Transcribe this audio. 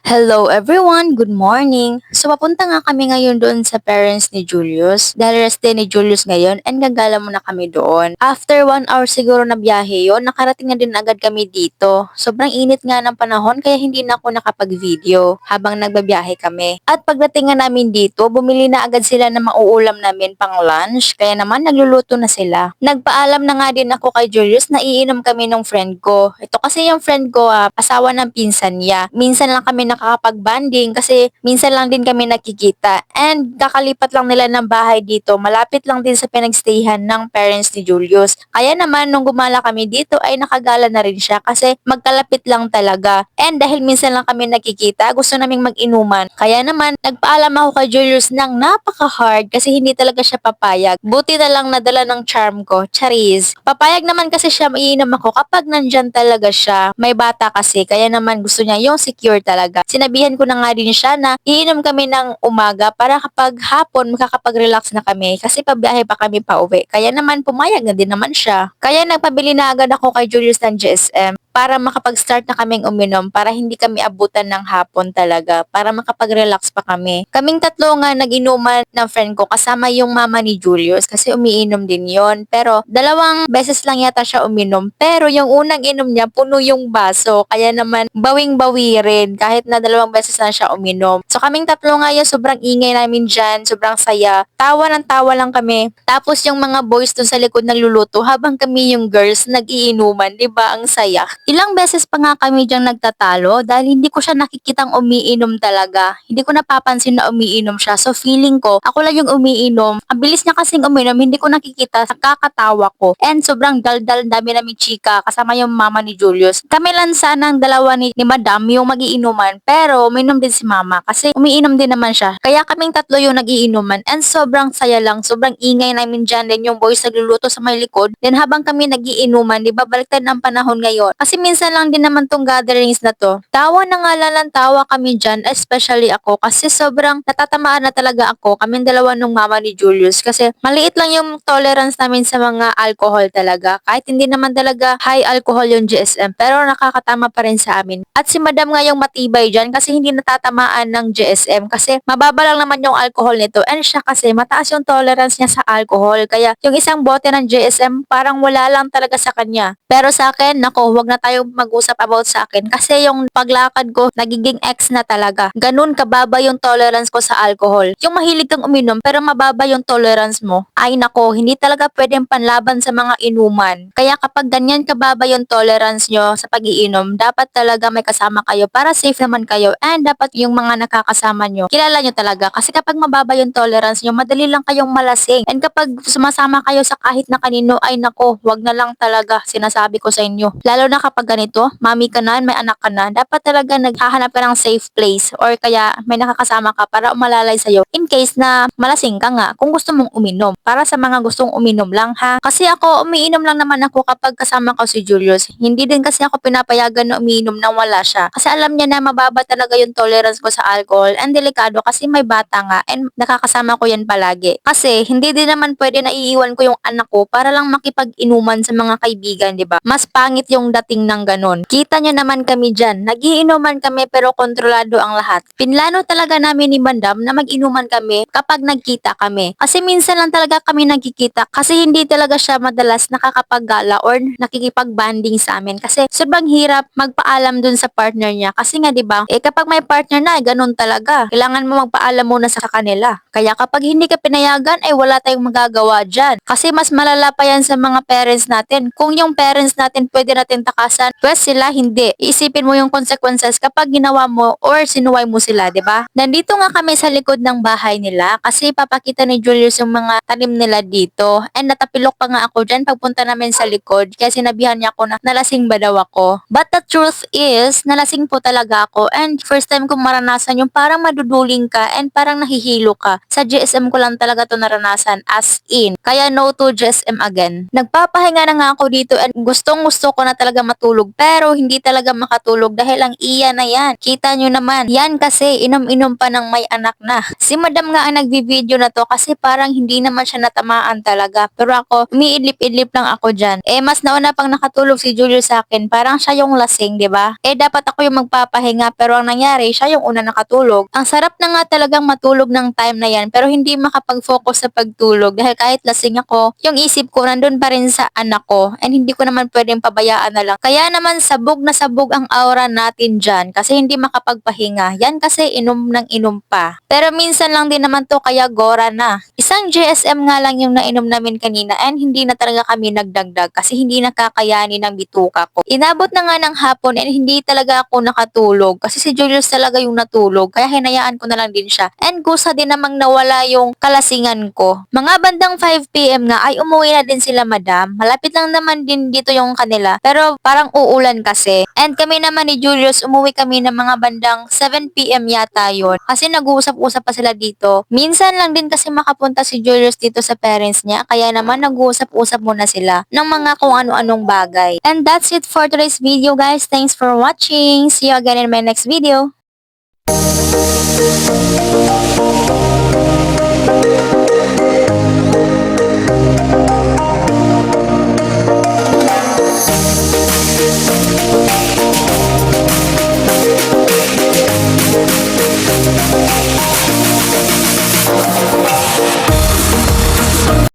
Hello everyone, good morning. So papunta nga kami ngayon doon sa parents ni Julius dahil rest day ni Julius ngayon and gagala muna kami doon. After 1 hour siguro na biyahe yon, nakarating na din agad kami dito. Sobrang init nga ng panahon kaya hindi na ako nakapag-video habang nagbabiyahe kami. At pagdating nga namin dito, bumili na agad sila ng mauulam namin pang lunch kaya naman nagluluto na sila. Nagpaalam na nga din ako kay Julius na iinom kami ng friend ko. Ito kasi yung friend ko, asawa ng pinsan niya. Minsan lang kami nakakapag-banding kasi minsan lang din kami nakikita. And kakalipat lang nila ng bahay dito. Malapit lang din sa pinagstayhan ng parents ni Julius. Kaya naman nung gumala kami dito ay nakagala na rin siya kasi magkalapit lang talaga. And dahil minsan lang kami nakikita, gusto naming mag-inuman. Kaya naman nagpaalam ako kay Julius ng napaka-hard kasi hindi talaga siya papayag. Buti na lang nadala ng charm ko. Charis. Papayag naman kasi siya maiinom ako kapag nandyan talaga siya. May bata kasi kaya naman gusto niya yung secure talaga. Sinabihan ko na nga din siya na iinom kami ng umaga para kapag hapon makakapag-relax na kami kasi pabiyahe pa kami pa uwi. Kaya naman pumayag na din naman siya. Kaya nagpabili na agad ako kay Julius ng GSM para makapag-start na kaming uminom para hindi kami abutan ng hapon talaga para makapag-relax pa kami. Kaming tatlo nga nag-inuman ng friend ko kasama yung mama ni Julius kasi umiinom din yon. Pero 2 beses lang yata siya uminom pero yung unang inom niya puno yung baso kaya naman bawing-bawi rin kahit na 2 beses lang siya uminom. So kaming tatlo nga yun, sobrang ingay namin dyan, sobrang saya. Tawa ng tawa lang kami. Tapos yung mga boys dun sa likod nagluluto habang kami yung girls nag-iinuman, 'di ba? Ang saya. Ilang beses pa nga kami diyang nagtatalo dahil hindi ko siya nakikitang umiinom talaga. Hindi ko napapansin na umiinom siya. So feeling ko, ako lang yung umiinom. Ang bilis niya kasing uminom, hindi ko nakikita. Nakakatawa ko. And sobrang daldal, dami namin chika kasama yung mama ni Julius. Kami lang sana ang dalawa ni Madam yung magiinuman. Pero uminom din si mama kasi umiinom din naman siya. Kaya kaming tatlo yung nagiinuman. And sobrang saya lang. Sobrang ingay namin dyan. Then yung boys nagluluto sa may likod. Then habang kami nagiinuman, di ba baliktad ang panahon ngayon. Kasi minsan lang din naman tong gatherings na to. Tawa na nga lang tawa kami dyan, especially ako kasi sobrang natatamaan na talaga ako, kaming dalawa nung mama ni Julius kasi maliit lang yung tolerance namin sa mga alcohol talaga. Kahit hindi naman talaga high alcohol yung GSM pero nakakatama pa rin sa amin. At si Madam nga yung matibay dyan kasi hindi natatamaan ng GSM kasi mababa lang naman yung alcohol nito and siya kasi mataas yung tolerance niya sa alcohol kaya yung isang bote ng GSM parang wala lang talaga sa kanya. Pero sa akin, nako, wag na tayo mag-usap about sa akin kasi yung paglakad ko, nagiging X na talaga. Ganun kababa yung tolerance ko sa alcohol. Yung mahilig kang uminom pero mababa yung tolerance mo, ay nako, hindi talaga pwedeng panlaban sa mga inuman. Kaya kapag ganyan kababa yung tolerance nyo sa pag-iinom, dapat talaga may kasama kayo para safe naman kayo and dapat yung mga nakakasama nyo, kilala nyo talaga. Kasi kapag mababa yung tolerance nyo, madali lang kayong malasing. And kapag sumasama kayo sa kahit na kanino, ay nako, wag na lang talaga, sinasabi ko sa inyo. Lalo na kapag ganito, mami ka na, may anak ka na, dapat talaga naghahanap ka ng safe place or kaya may nakakasama ka para umalalay sa'yo in case na malasing ka nga kung gusto mong uminom. Para sa mga gustong uminom lang ha. Kasi ako, umiinom lang naman ako kapag kasama ko si Julius. Hindi din kasi ako pinapayagan na umiinom nang wala siya. Kasi alam niya na mababa talaga yung tolerance ko sa alcohol and delikado kasi may bata nga and nakakasama ko yan palagi. Kasi hindi din naman pwede na iiwan ko yung anak ko para lang makipag-inuman sa mga kaibigan, di ba? Mas pangit yung dating ng ganon. Kita nyo naman kami dyan. Nagiinuman kami pero kontrolado ang lahat. Pinlano talaga namin ni Bandam na mag-inuman kami kapag nagkita kami. Kasi minsan lang talaga kami nagkikita kasi hindi talaga siya madalas nakakapaggala or nakikipag-banding sa amin. Kasi sobrang hirap magpaalam dun sa partner niya. Kasi nga 'di ba? Kapag may partner na, ganun talaga. Kailangan mo magpaalam muna sa kanila. Kaya kapag hindi ka pinayagan, ay wala tayong magagawa dyan. Kasi mas malala pa yan sa mga parents natin. Kung yung parents natin pwede natin takasan, pwes sila hindi. Iisipin mo yung consequences kapag ginawa mo or sinuway mo sila, 'di ba? Nandito nga kami sa likod ng bahay nila kasi papakita ni Julius yung mga tanim nila dito. And natapilok pa nga ako dyan pagpunta namin sa likod kaya sinabihan niya ako na nalasing ba daw ako. But the truth is, nalasing po talaga ako and first time kong maranasan yung parang maduduling ka and parang nahihilo ka. Sa GSM ko lang talaga to naranasan as in. Kaya no to GSM again. Nagpapahinga na nga ako dito and gustong gusto ko na talaga makatulog pero hindi talaga makatulog dahil ang iya na yan. Kita nyo naman, yan kasi inom-inom pa ng may anak na. Si madam nga ang nagbi-video na to kasi parang hindi naman siya natamaan talaga. Pero ako, umiidlip-idlip lang ako dyan. Mas nauna pang nakatulog si Julius sa akin. Parang siya yung lasing, 'di ba? Dapat ako yung magpapahinga pero ang nangyari, siya yung una nakatulog. Ang sarap na nga talagang matulog ng time na yan pero hindi makapag-focus sa pagtulog dahil kahit lasing ako, yung isip ko nandun pa rin sa anak ko and hindi ko naman pwedeng pabayaan na lang. Kaya naman sabog na sabog ang aura natin dyan kasi hindi makapagpahinga. Yan kasi inom ng inom pa. Pero minsan lang din naman to kaya gora na. Isang GSM nga lang yung nainom namin kanina and hindi na talaga kami nagdagdag kasi hindi nakakayanin ng bituka ko. Inabot na nga ng hapon and hindi talaga ako nakatulog kasi si Julius talaga yung natulog kaya hinayaan ko na lang din siya. And kusa din namang nawala yung kalasingan ko. Mga bandang 5 PM nga ay umuwi na din sila madam. Malapit lang naman din dito yung kanila pero parang uulan kasi. And kami naman ni Julius umuwi kami ng mga bandang 7 PM yata yun kasi nag-uusap-usap pa sila dito. Minsan lang din kasi makapunta si Julius dito sa parents niya kaya naman nag-uusap-usap muna sila ng mga kung ano-anong bagay. And that's it for today's video guys. Thanks for watching. See you again in my next video.